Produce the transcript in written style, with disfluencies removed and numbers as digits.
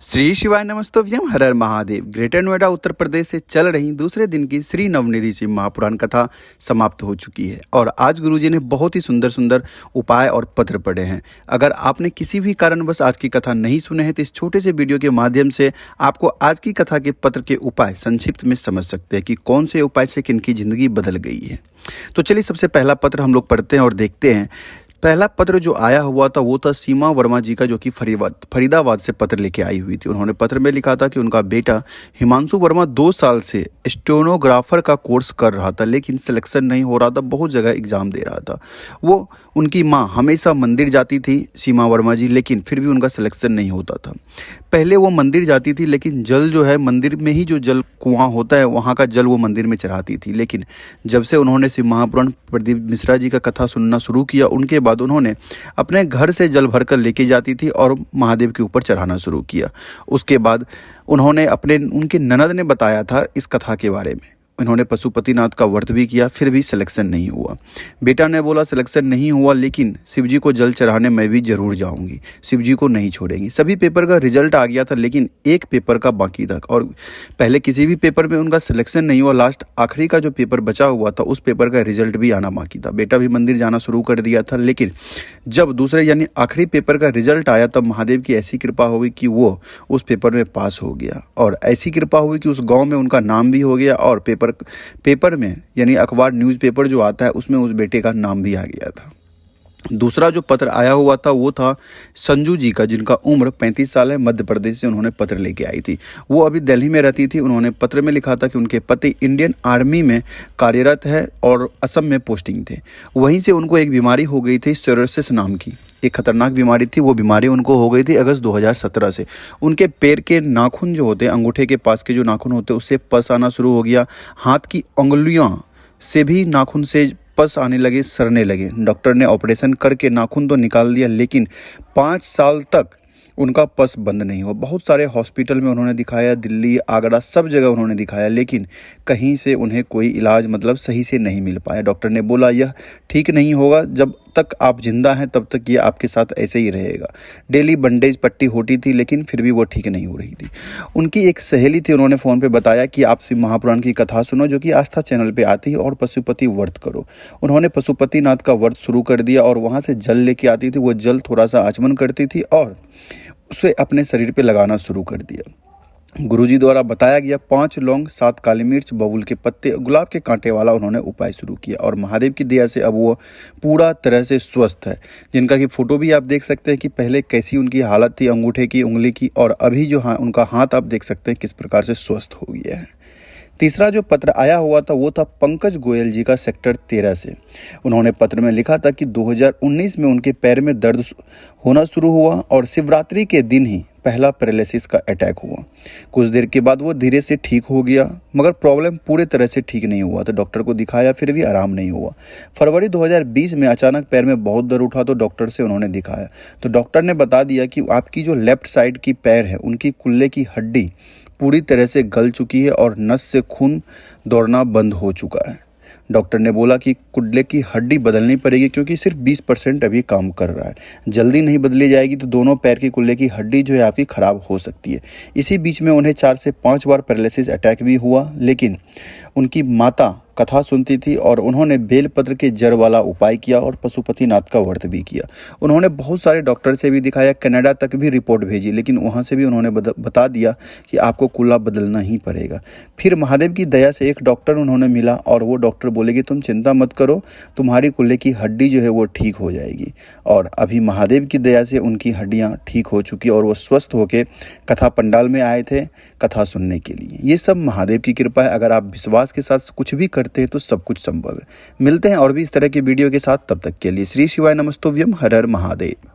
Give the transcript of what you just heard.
श्री शिवाय नमस्तव्यम हर हर महादेव। ग्रेटर नोएडा उत्तर प्रदेश से चल रही दूसरे दिन की श्री नवनिधि शिव महापुराण कथा समाप्त हो चुकी है और आज गुरुजी ने बहुत ही सुंदर सुंदर उपाय और पत्र पढ़े हैं। अगर आपने किसी भी कारणवश आज की कथा नहीं सुने हैं तो इस छोटे से वीडियो के माध्यम से आपको आज की कथा के पत्र के उपाय संक्षिप्त में समझ सकते हैं कि कौन से उपाय से किनकी जिंदगी बदल गई है। तो चलिए सबसे पहला पत्र हम लोग पढ़ते हैं और देखते हैं। पहला पत्र जो आया हुआ था वो था सीमा वर्मा जी का, जो कि फरीदाबाद से पत्र लेके आई हुई थी। उन्होंने पत्र में लिखा था कि उनका बेटा हिमांशु वर्मा 2 साल से स्टेनोग्राफर का कोर्स कर रहा था लेकिन सिलेक्शन नहीं हो रहा था, बहुत जगह एग्ज़ाम दे रहा था। वो उनकी माँ हमेशा मंदिर जाती थी सीमा वर्मा जी, लेकिन फिर भी उनका सिलेक्शन नहीं होता था। पहले वो मंदिर जाती थी लेकिन जल जो है मंदिर में ही जो जल कुआं होता है वहाँ का जल वो मंदिर में चढ़ाती थी। लेकिन जब से उन्होंने शिव महापुराण प्रदीप मिश्रा जी का कथा सुनना शुरू किया उनके बाद उन्होंने अपने घर से जल भरकर लेके जाती थी और महादेव के ऊपर चढ़ाना शुरू किया। उसके बाद उन्होंने उनके ननद ने बताया था इस कथा के बारे में। इन्होंने पशुपतिनाथ का व्रत भी किया, फिर भी सिलेक्शन नहीं हुआ। बेटा ने बोला सिलेक्शन नहीं हुआ लेकिन शिवजी को जल चढ़ाने मैं भी जरूर जाऊंगी, शिवजी को नहीं छोड़ेंगी। सभी पेपर का रिजल्ट आ गया था लेकिन एक पेपर का बाकी था और पहले किसी भी पेपर में उनका सिलेक्शन नहीं हुआ। लास्ट आखिरी का जो पेपर बचा हुआ था उस पेपर का रिजल्ट भी आना बाकी था। बेटा भी मंदिर जाना शुरू कर दिया था लेकिन जब दूसरे यानी आखिरी पेपर का रिजल्ट आया तब महादेव की ऐसी कृपा हुई कि वो उस पेपर में पास हो गया और ऐसी कृपा हुई कि उस गाँव में उनका नाम भी हो गया और पेपर में यानी अखबार न्यूज़पेपर जो आता है उसमें उस बेटे का नाम भी आ गया था। दूसरा जो पत्र आया हुआ था वो था संजू जी का, जिनका उम्र 35 साल है। मध्य प्रदेश से उन्होंने पत्र लेके आई थी। वो अभी दिल्ली में रहती थी। उन्होंने पत्र में लिखा था कि उनके पति इंडियन आर्मी में कार्यरत है और असम में पोस्टिंग थे। वहीं से उनको एक बीमारी हो गई थी सोरियासिस नाम की, एक खतरनाक बीमारी थी। वो बीमारी उनको हो गई थी अगस्त 2017 से। उनके पैर के नाखून जो होते हैं, अंगूठे के पास के जो नाखून होते हैं उससे पस आना शुरू हो गया। हाथ की उंगलियों से भी नाखून से पस आने लगे, सड़ने लगे। डॉक्टर ने ऑपरेशन करके नाखून तो निकाल दिया लेकिन 5 साल तक उनका पस बंद नहीं हुआ। बहुत सारे हॉस्पिटल में उन्होंने दिखाया, दिल्ली, आगरा, सब जगह उन्होंने दिखाया लेकिन कहीं से उन्हें कोई इलाज सही से नहीं मिल पाया। डॉक्टर ने बोला यह ठीक नहीं होगा, जब तक आप जिंदा हैं तब तक ये आपके साथ ऐसे ही रहेगा। डेली बैंडेज पट्टी होती थी लेकिन फिर भी वो ठीक नहीं हो रही थी। उनकी एक सहेली थी, उन्होंने फ़ोन पे बताया कि आप शिव महापुराण की कथा सुनो जो कि आस्था चैनल पे आती है और पशुपति व्रत करो। उन्होंने पशुपतिनाथ का व्रत शुरू कर दिया और वहाँ से जल लेके आती थी। वो जल थोड़ा सा आचमन करती थी और उसे अपने शरीर पे लगाना शुरू कर दिया। गुरुजी द्वारा बताया गया 5 लौंग, 7 काली मिर्च, बबूल के पत्ते, गुलाब के कांटे वाला उन्होंने उपाय शुरू किया और महादेव की दया से अब वो पूरा तरह से स्वस्थ है। जिनका कि फोटो भी आप देख सकते हैं कि पहले कैसी उनकी हालत थी अंगूठे की, उंगली की, और अभी जो उनका हाथ आप देख सकते हैं किस प्रकार से स्वस्थ हो गया है। तीसरा जो पत्र आया हुआ था वो था पंकज गोयल जी का, सेक्टर 13 से। उन्होंने पत्र में लिखा था कि 2019 में उनके पैर में दर्द होना शुरू हुआ और शिवरात्रि के दिन ही पहला पैरालिसिस का अटैक हुआ। कुछ देर के बाद वो धीरे से ठीक हो गया मगर प्रॉब्लम पूरे तरह से ठीक नहीं हुआ। तो डॉक्टर को दिखाया फिर भी आराम नहीं हुआ। फरवरी 2020 में अचानक पैर में बहुत दर्द उठा तो डॉक्टर से उन्होंने दिखाया तो डॉक्टर ने बता दिया कि आपकी जो लेफ्ट साइड की पैर है उनकी कुल्ले की हड्डी पूरी तरह से गल चुकी है और नस से खून दौड़ना बंद हो चुका है। डॉक्टर ने बोला कि कुल्ले की हड्डी बदलनी पड़ेगी क्योंकि सिर्फ 20% अभी काम कर रहा है। जल्दी नहीं बदली जाएगी तो दोनों पैर की कुल्ले की हड्डी जो है आपकी ख़राब हो सकती है। इसी बीच में उन्हें 4 से 5 बार पैरालिसिस अटैक भी हुआ लेकिन उनकी माता कथा सुनती थी और उन्होंने बेलपत्र के जड़ वाला उपाय किया और पशुपतिनाथ का व्रत भी किया। उन्होंने बहुत सारे डॉक्टर से भी दिखाया, कनाडा तक भी रिपोर्ट भेजी लेकिन वहाँ से भी उन्होंने बता दिया कि आपको कुल्ला बदलना ही पड़ेगा। फिर महादेव की दया से एक डॉक्टर उन्होंने मिला और वो डॉक्टर बोले कि तुम चिंता मत करो, तुम्हारी कुल्ले की हड्डी जो है वो ठीक हो जाएगी। और अभी महादेव की दया से उनकी हड्डियाँ ठीक हो चुकी और वो स्वस्थ होकर कथा पंडाल में आए थे कथा सुनने के लिए। ये सब महादेव की कृपा है। अगर आप विश्वास के साथ कुछ भी करते हैं तो सब कुछ संभव है। मिलते हैं और भी इस तरह की वीडियो के साथ, तब तक के लिए श्री शिवाय नमस्तुभ्यम हर हर महादेव।